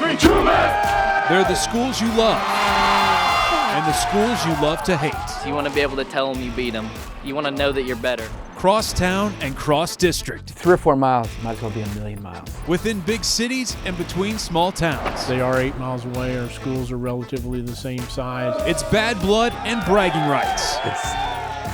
They're the schools you love and the schools you love to hate. You want to be able to tell them you beat them. You want to know that you're better. Cross town and cross district. 3 or 4 miles might as well be a million miles. Within big cities and between small towns. They are 8 miles away. Our schools are relatively the same size. It's bad blood and bragging rights. It's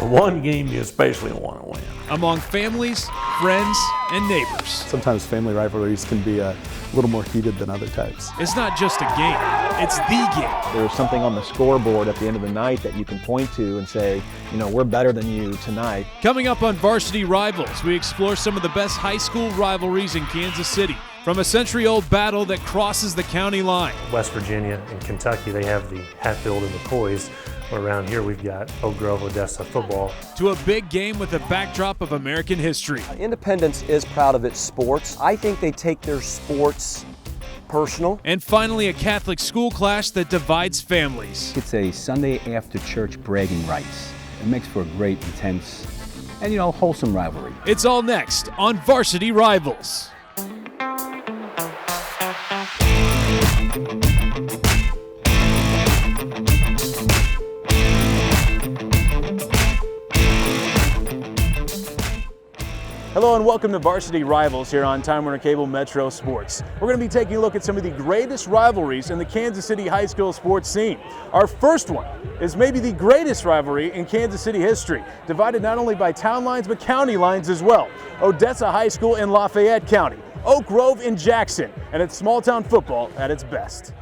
the one game you especially want to win. Among families, friends, and neighbors. Sometimes family rivalries can be a little more heated than other types. It's not just a game, it's the game. There's something on the scoreboard at the end of the night that you can point to and say, you know, we're better than you tonight. Coming up on Varsity Rivals, we explore some of the best high school rivalries in Kansas City. From a century-old battle that crosses the county line. West Virginia and Kentucky, they have the Hatfield and McCoys. Around here we've got Oak Grove, Odessa football. To a big game with a backdrop of American history. Independence is proud of its sports. I think they take their sports personal. And finally, a Catholic school clash that divides families. It's a Sunday after church bragging rights. It makes for a great, intense, and wholesome rivalry. It's all next on Varsity Rivals. Hello and welcome to Varsity Rivals here on Time Warner Cable Metro Sports. We're going to be taking a look at some of the greatest rivalries in the Kansas City high school sports scene. Our first one is maybe the greatest rivalry in Kansas City history, divided not only by town lines but county lines as well. Odessa High School in Lafayette County, Oak Grove in Jackson, and it's small town football at its best.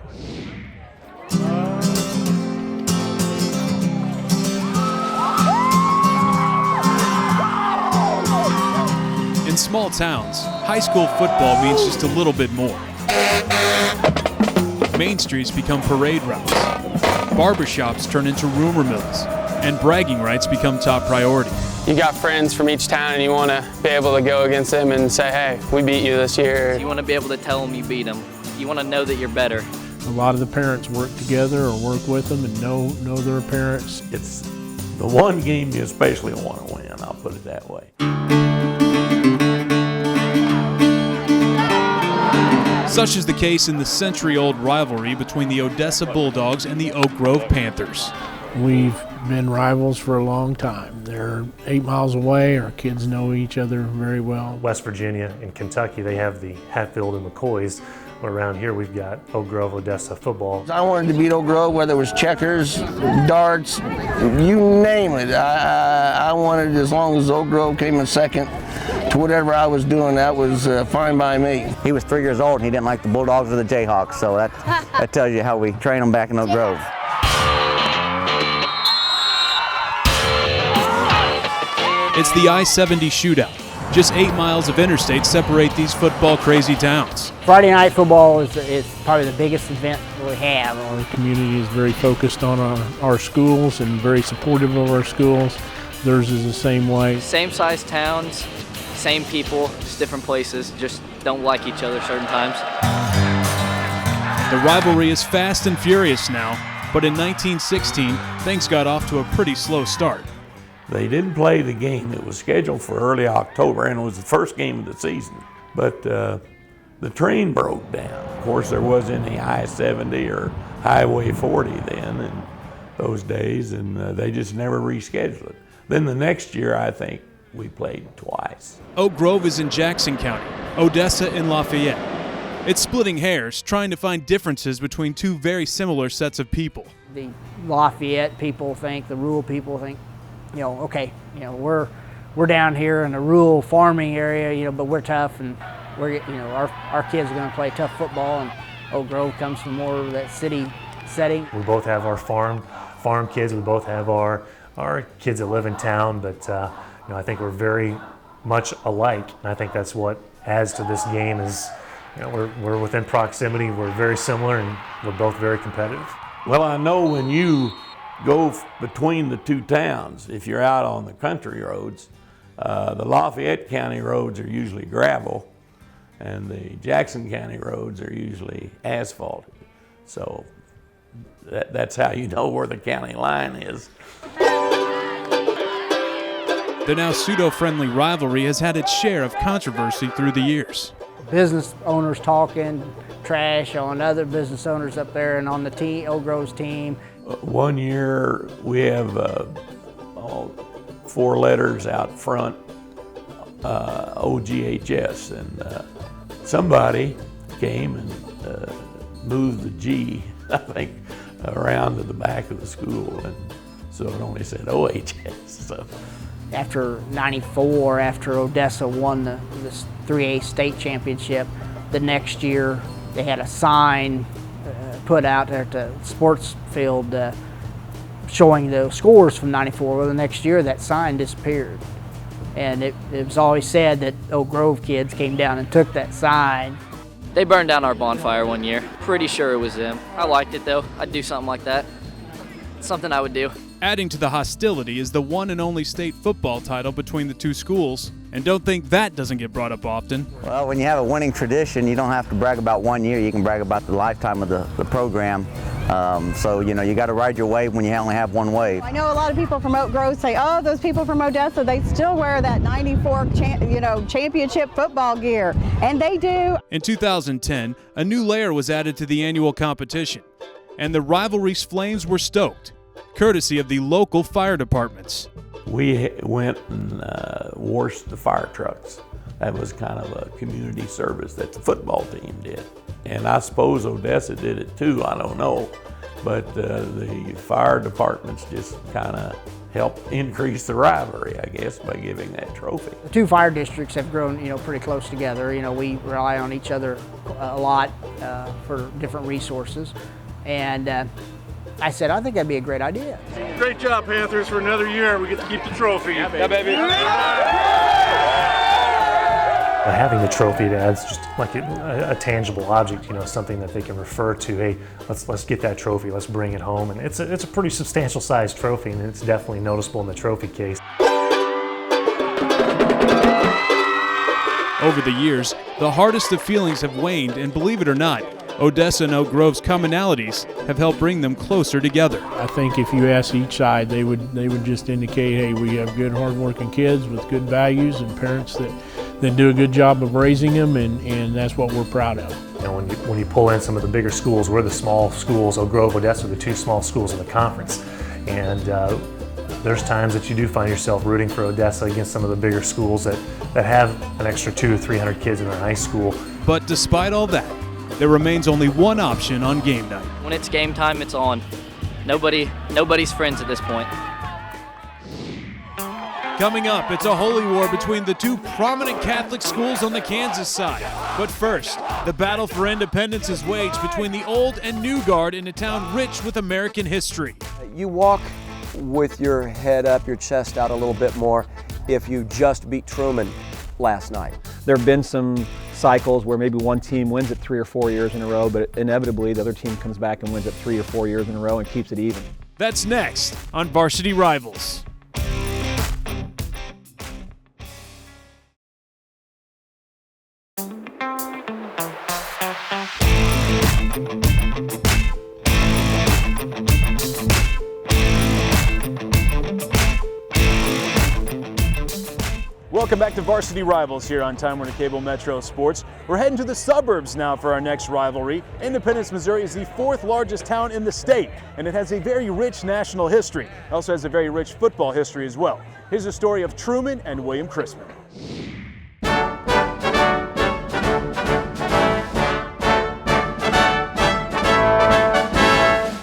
In small towns, high school football means just a little bit more. Main streets become parade routes. Barbershops turn into rumor mills. And bragging rights become top priority. You got friends from each town and you want to be able to go against them and say, hey, we beat you this year. You want to be able to tell them you beat them. You want to know that you're better. A lot of the parents work together or work with them and know their parents. It's the one game you especially want to win, I'll put it that way. Such is the case in the century-old rivalry between the Odessa Bulldogs and the Oak Grove Panthers. We've been rivals for a long time. They're 8 miles away. Our kids know each other very well. West Virginia and Kentucky, they have the Hatfield and McCoys. Around here we've got Oak Grove, Odessa football. I wanted to beat Oak Grove, whether it was checkers, darts, you name it. I wanted, as long as Oak Grove came in second to whatever I was doing, that was fine by me. He was 3 years old and he didn't like the Bulldogs or the Jayhawks, so that tells you how we train them back in Oak Grove. It's the I-70 shootout. Just 8 miles of interstate separate these football-crazy towns. Friday night football is probably the biggest event we have. Our community is very focused on our schools and very supportive of our schools. Theirs is the same way. Same size towns, same people, just different places, just don't like each other certain times. The rivalry is fast and furious now, but in 1916, things got off to a pretty slow start. They didn't play the game. It was scheduled for early October, and it was the first game of the season. But the train broke down. Of course, there wasn't any I-70 or Highway 40 then in those days, and they just never rescheduled it. Then the next year, I think, we played twice. Oak Grove is in Jackson County, Odessa in Lafayette. It's splitting hairs, trying to find differences between two very similar sets of people. The Lafayette people think, the rural people think, okay, we're down here in a rural farming area, but we're tough and we're, our kids are going to play tough football, and Oak Grove comes from more of that city setting. We both have our farm kids. We both have our kids that live in town, but I think we're very much alike, and I think that's what adds to this game is, we're within proximity. We're very similar, and we're both very competitive. Well, I know when you go between the two towns, if you're out on the country roads, the Lafayette County roads are usually gravel and the Jackson County roads are usually asphalted. So that's how you know where the county line is. The now pseudo-friendly rivalry has had its share of controversy through the years. business owners talking trash on other business owners up there and on the team, Oak Grove's team. One year we have 4 letters out front, OGHS, and somebody came and moved the G, I think, around to the back of the school, and so it only said OHS. So. After '94, after Odessa won the 3A state championship, the next year they had a sign put out there at the sports field showing the scores from '94. Well, the next year that sign disappeared. And it was always said that Oak Grove kids came down and took that sign. They burned down our bonfire one year. Pretty sure it was them. I liked it though. I'd do something like that. It's something I would do. Adding to the hostility is the one and only state football title between the two schools, and don't think that doesn't get brought up often. Well, when you have a winning tradition, you don't have to brag about one year. You can brag about the lifetime of the program. So, you know, you got to ride your wave when you only have one wave. I know a lot of people from Oak Grove say, oh, those people from Odessa, they still wear that '94 championship football gear, and they do. In 2010, a new layer was added to the annual competition, and the rivalries flames were stoked, courtesy of the local fire departments. We went and washed the fire trucks. That was kind of a community service that the football team did. And I suppose Odessa did it too, I don't know. But the fire departments just kind of helped increase the rivalry, I guess, by giving that trophy. The two fire districts have grown, pretty close together. We rely on each other a lot for different resources. And I said, I think that'd be a great idea. Great job, Panthers, for another year. We get to keep the trophy. Yeah, baby. Having the trophy, it adds just like a tangible object, something that they can refer to. Hey, let's get that trophy, let's bring it home. And it's a pretty substantial sized trophy, and it's definitely noticeable in the trophy case. Over the years, the hardest of feelings have waned, and believe it or not, Odessa and Oak Grove's commonalities have helped bring them closer together. I think if you ask each side, they would just indicate, hey, we have good, hardworking kids with good values and parents that do a good job of raising them, and that's what we're proud of. When you pull in some of the bigger schools, we're the small schools. Oak Grove, Odessa are the two small schools in the conference, and there's times that you do find yourself rooting for Odessa against some of the bigger schools that have an extra 200 or 300 kids in their high school. But despite all that, there remains only one option on game night. When it's game time, it's on. Nobody's friends at this point. Coming up, it's a holy war between the two prominent Catholic schools on the Kansas side. But first, the battle for independence is waged between the old and new guard in a town rich with American history. You walk with your head up, your chest out a little bit more if you just beat Truman last night. There have been some cycles where maybe one team wins it 3 or 4 years in a row, but inevitably the other team comes back and wins it 3 or 4 years in a row and keeps it even. That's next on Varsity Rivals. Welcome back to Varsity Rivals here on Time Warner Cable Metro Sports. We're heading to the suburbs now for our next rivalry. Independence, Missouri is the 4th largest town in the state, and it has a very rich national history. It also has a very rich football history as well. Here's the story of Truman and William Chrisman.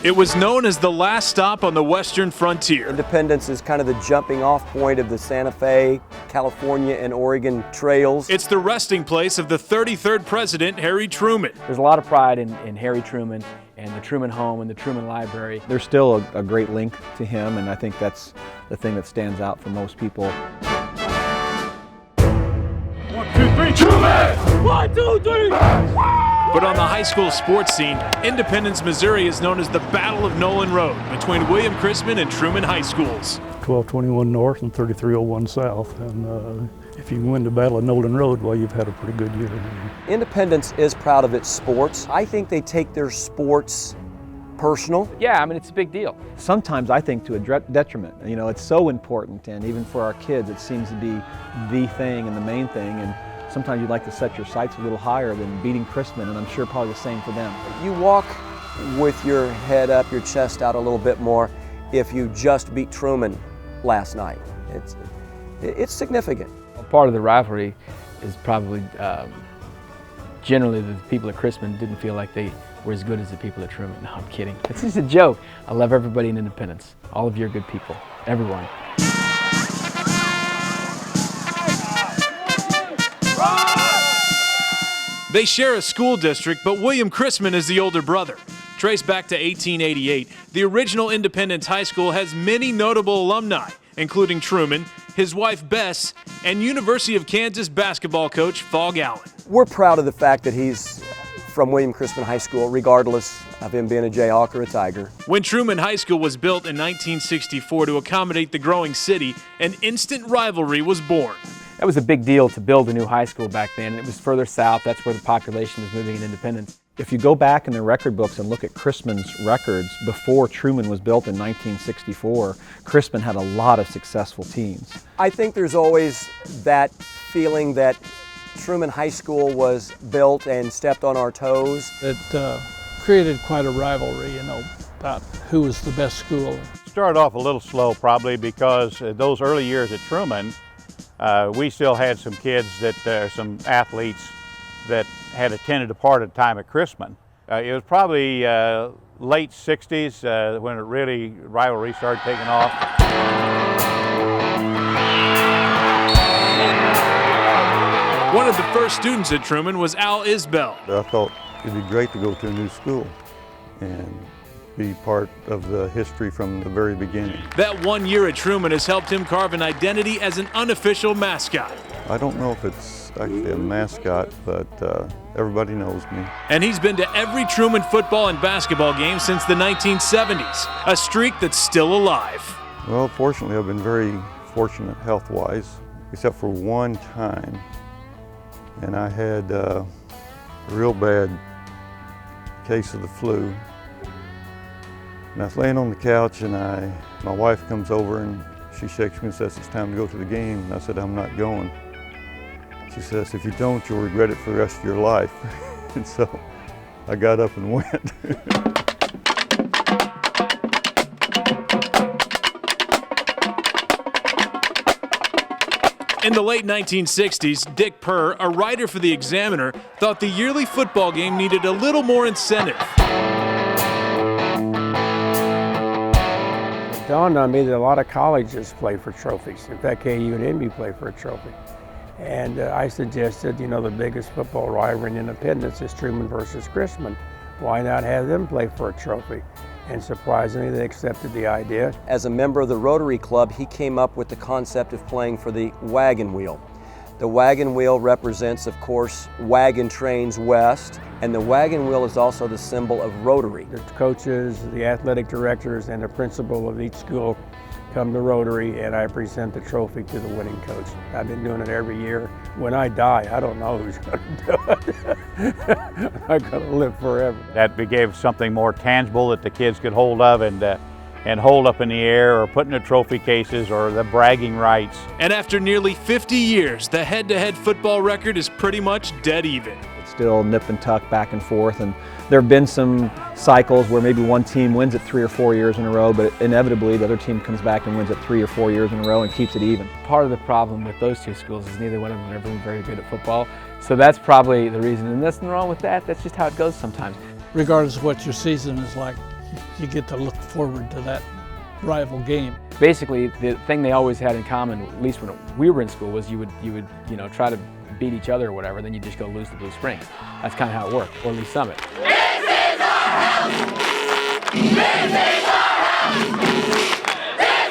It was known as the last stop on the western frontier. Independence is kind of the jumping off point of the Santa Fe, California, and Oregon trails. It's the resting place of the 33rd president, Harry Truman. There's a lot of pride in Harry Truman and the Truman home and the Truman Library. There's still a great link to him, and I think that's the thing that stands out for most people. 1, 2, 3, Truman! 1, 2, 3! But on the high school sports scene, Independence, Missouri is known as the Battle of Nolan Road between William Chrisman and Truman High Schools. 1221 North and 3301 South. And if you win the Battle of Nolan Road, well, you've had a pretty good year. Independence is proud of its sports. I think they take their sports personal. Yeah, I mean, it's a big deal. Sometimes I think to a detriment. It's so important, and even for our kids, it seems to be the thing and the main thing. And sometimes you'd like to set your sights a little higher than beating Chrisman, and I'm sure probably the same for them. You walk with your head up, your chest out a little bit more if you just beat Truman last night. It's significant. Part of the rivalry is probably generally the people at Chrisman didn't feel like they were as good as the people at Truman. No, I'm kidding. It's just a joke. I love everybody in Independence. All of you are good people. Everyone. They share a school district, but William Chrisman is the older brother. Traced back to 1888, the original Independence High School has many notable alumni, including Truman, his wife Bess, and University of Kansas basketball coach Phog Allen. We're proud of the fact that he's from William Chrisman High School, regardless of him being a Jayhawk or a Tiger. When Truman High School was built in 1964 to accommodate the growing city, an instant rivalry was born. That was a big deal to build a new high school back then. It was further south. That's where the population was moving in Independence. If you go back in the record books and look at Chrisman's records before Truman was built in 1964, Chrisman had a lot of successful teams. I think there's always that feeling that Truman High School was built and stepped on our toes. It created quite a rivalry, about who was the best school. Started off a little slow probably because those early years at Truman, we still had some kids some athletes that had attended a part of the time at Chrisman. It was probably late 60s when rivalry started taking off. One of the first students at Truman was Al Isbell. I thought it'd be great to go to a new school and be part of the history from the very beginning. That 1 year at Truman has helped him carve an identity as an unofficial mascot. I don't know if it's actually a mascot, but everybody knows me. And he's been to every Truman football and basketball game since the 1970s, a streak that's still alive. Well, fortunately, I've been very fortunate health-wise, except for one time. And I had a real bad case of the flu. And I was laying on the couch and my wife comes over and she shakes me and says, "It's time to go to the game." And I said, "I'm not going." She says, "If you don't, you'll regret it for the rest of your life." And so I got up and went. In the late 1960s, Dick Purr, a writer for the Examiner, thought the yearly football game needed a little more incentive. It dawned on me that a lot of colleges play for trophies. In fact, KU and Indy play for a trophy. And I suggested, the biggest football rivalry in Independence is Truman versus Chrisman. Why not have them play for a trophy? And surprisingly, they accepted the idea. As a member of the Rotary Club, he came up with the concept of playing for the wagon wheel. The wagon wheel represents, of course, wagon trains west, and the wagon wheel is also the symbol of Rotary. The coaches, the athletic directors, and the principal of each school come to Rotary, and I present the trophy to the winning coach. I've been doing it every year. When I die, I don't know who's going to do it. I'm going to live forever. That gave something more tangible that the kids could hold of and hold up in the air or put in the trophy cases or the bragging rights. And after nearly 50 years, the head-to-head football record is pretty much dead even. It's still nip and tuck back and forth, and there have been some cycles where maybe one team wins it 3 or 4 years in a row, but inevitably the other team comes back and wins it 3 or 4 years in a row and keeps it even. Part of the problem with those two schools is neither one of them are ever very good at football, so that's probably the reason. And there's nothing wrong with that. That's just how it goes sometimes. Regardless of what your season is like, you get to look forward to that rival game. Basically, the thing they always had in common, at least when we were in school, was you would try to beat each other or whatever, then you just go lose to Blue Springs. That's kind of how it worked, or at least Summit. This is our house! This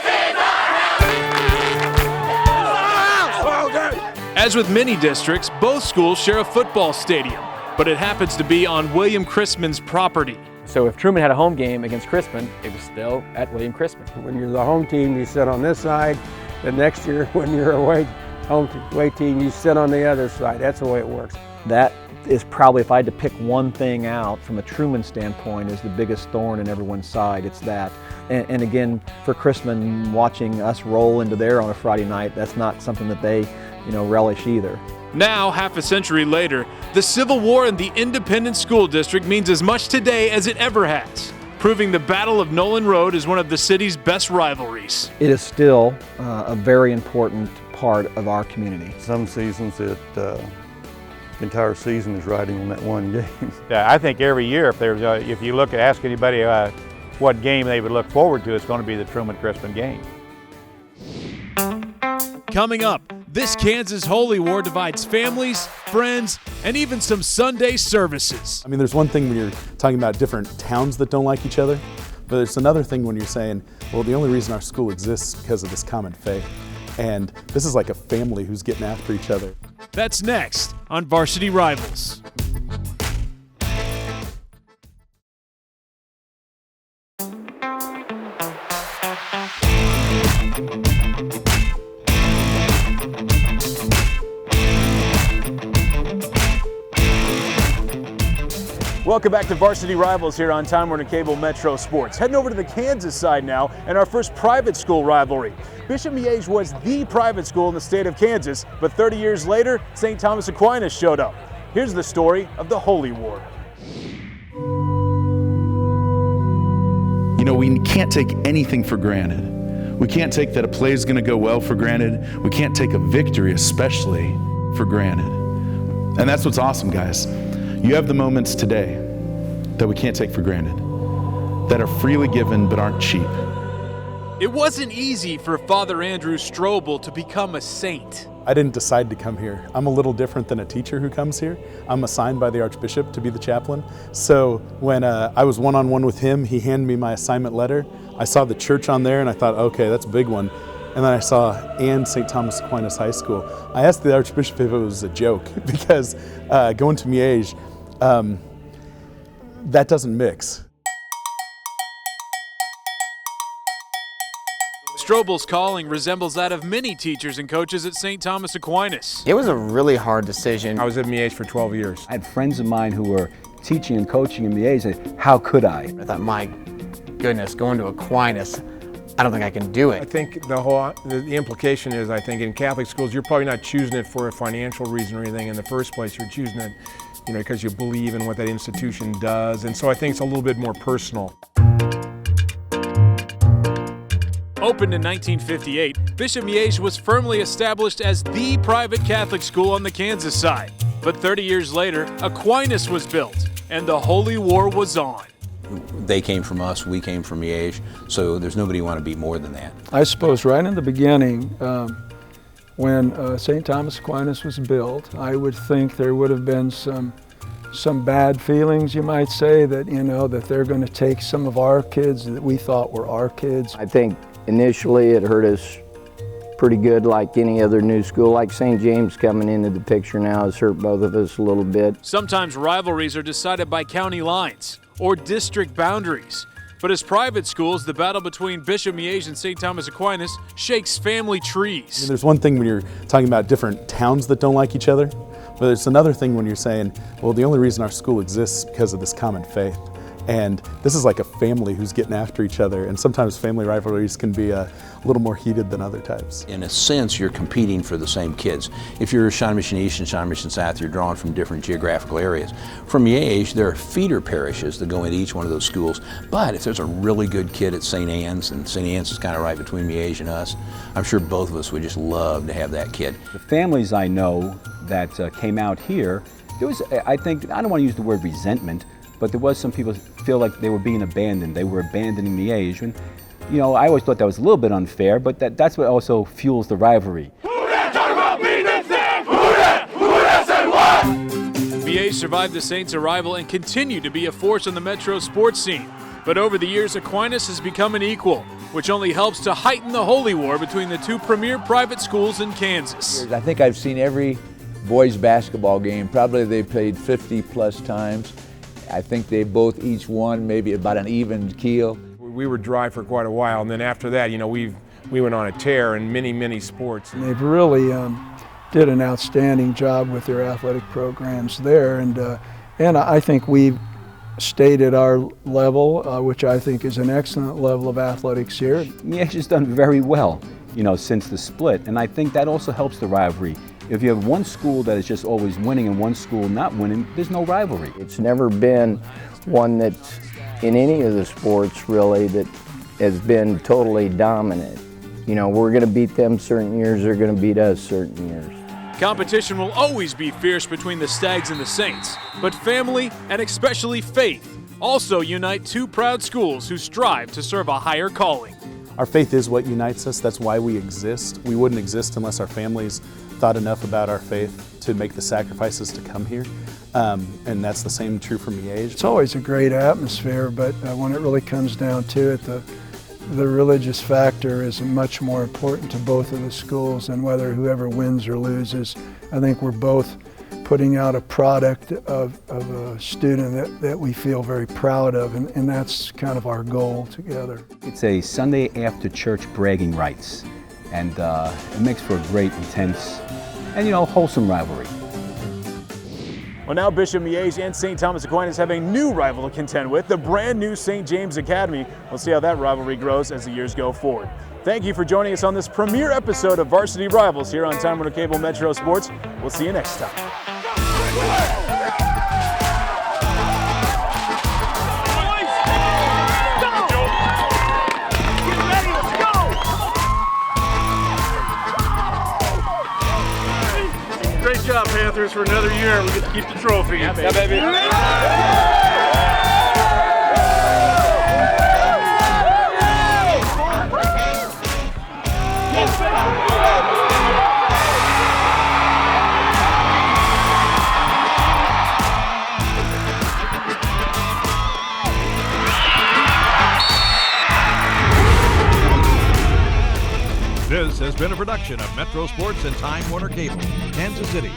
is our house! This is our house! As with many districts, both schools share a football stadium, but it happens to be on William Chrisman's property. So if Truman had a home game against Chrisman, it was still at William Chrisman. When you're the home team, you sit on this side. The next year, when you're away team, you sit on the other side. That's the way it works. That is probably, if I had to pick one thing out from a Truman standpoint, is the biggest thorn in everyone's side. It's that. And again, for Chrisman, watching us roll into there on a Friday night, that's not something that they, relish either. Now, half a century later, the Civil War in the Independent School District means as much today as it ever has, proving the Battle of Nolan Road is one of the city's best rivalries. It is still a very important part of our community. Some seasons the entire season is riding on that one game. I think every year, if you ask anybody what game they would look forward to, it's going to be the Truman-Crispin game. Coming up, this Kansas Holy War divides families, friends, and even some Sunday services. I mean, there's one thing when you're talking about different towns that don't like each other, but it's another thing when you're saying, well, the only reason our school exists is because of this common faith. And this is like a family who's getting after each other. That's next on Varsity Rivals. Welcome back to Varsity Rivals here on Time Warner Cable Metro Sports. Heading over to the Kansas side now and our first private school rivalry. Bishop Miege was the private school in the state of Kansas, but 30 years later, St. Thomas Aquinas showed up. Here's the story of the Holy War. You know, we can't take anything for granted. We can't take that a play is going to go well for granted. We can't take a victory especially for granted. And that's what's awesome, guys. You have the moments today that we can't take for granted, that are freely given but aren't cheap. It wasn't easy for Father Andrew Strobel to become a saint. I didn't decide to come here. I'm a little different than a teacher who comes here. I'm assigned by the Archbishop to be the chaplain. So when I was one-on-one with him, he handed me my assignment letter. I saw the church on there and I thought, okay, that's a big one. And then I saw and St. Thomas Aquinas High School. I asked the Archbishop if it was a joke because going to Miege, that doesn't mix. Strobel's calling resembles that of many teachers and coaches at St. Thomas Aquinas. It was a really hard decision. I was at Miege for 12 years. I had friends of mine who were teaching and coaching in Miege and said, how could I? I thought, my goodness, going to Aquinas, I don't think I can do it. I think the implication is, I think in Catholic schools, you're probably not choosing it for a financial reason or anything in the first place. You're choosing it, you know, because you believe in what that institution does. And so I think it's a little bit more personal. Opened in 1958, Bishop Miege was firmly established as the private Catholic school on the Kansas side. But 30 years later, Aquinas was built, and the Holy War was on. They came from us, we came from Miege, so there's nobody you want to be more than that. I suppose right in the beginning, when St. Thomas Aquinas was built, I would think there would have been some bad feelings, you might say, that, you know, that they're going to take some of our kids that we thought were our kids. I think initially it hurt us pretty good, like any other new school. Like St. James coming into the picture now has hurt both of us a little bit. Sometimes rivalries are decided by county lines or district boundaries. But as private schools, the battle between Bishop Miege and St. Thomas Aquinas shakes family trees. I mean, there's one thing when you're talking about different towns that don't like each other, but it's another thing when you're saying, well, the only reason our school exists is because of this common faith. And this is like a family who's getting after each other, and sometimes family rivalries can be a little more heated than other types. In a sense, you're competing for the same kids. If you're Shawnee Mission East and Shawnee Mission South, you're drawn from different geographical areas. From Miege, there are feeder parishes that go into each one of those schools, but if there's a really good kid at St. Anne's, and St. Anne's is kind of right between Miege and us, I'm sure both of us would just love to have that kid. The families I know that came out here, there was, I think, I don't want to use the word resentment, but there was some people feel like they were being abandoned. They were abandoning Miege. And, you know, I always thought that was a little bit unfair, but that's what also fuels the rivalry. Miege survived the Saints' arrival and continued to be a force on the Metro sports scene. But over the years, Aquinas has become an equal, which only helps to heighten the holy war between the two premier private schools in Kansas. I think I've seen every boys basketball game. Probably they played 50 plus times. I think they both each won maybe about an even keel. We were dry for quite a while, and then after that, you know, we went on a tear in many sports. And they've really did an outstanding job with their athletic programs there, and I think we've stayed at our level, which I think is an excellent level of athletics here. Miege has done very well, you know, since the split, and I think that also helps the rivalry. If you have one school that is just always winning and one school not winning, there's no rivalry. It's never been one that's in any of the sports really that has been totally dominant. You know, we're going to beat them certain years, they're going to beat us certain years. Competition will always be fierce between the Stags and the Saints, but family and especially faith also unite two proud schools who strive to serve a higher calling. Our faith is what unites us. That's why we exist. We wouldn't exist unless our families thought enough about our faith to make the sacrifices to come here. And that's the same true for Miege. It's always a great atmosphere, but when it really comes down to it, the religious factor is much more important to both of the schools, and whether whoever wins or loses. I think we're both putting out a product of a student that we feel very proud of, and that's kind of our goal together. It's a Sunday after church bragging rights, and it makes for a great, intense, and wholesome rivalry. Well, now Bishop Miege and St. Thomas Aquinas have a new rival to contend with, the brand new St. James Academy. We'll see how that rivalry grows as the years go forward. Thank you for joining us on this premiere episode of Varsity Rivals here on Time Warner Cable Metro Sports. We'll see you next time. Great job, Panthers, for another year. We get to keep the trophy. Yeah, baby. This has been a production of Metro Sports and Time Warner Cable, Kansas City.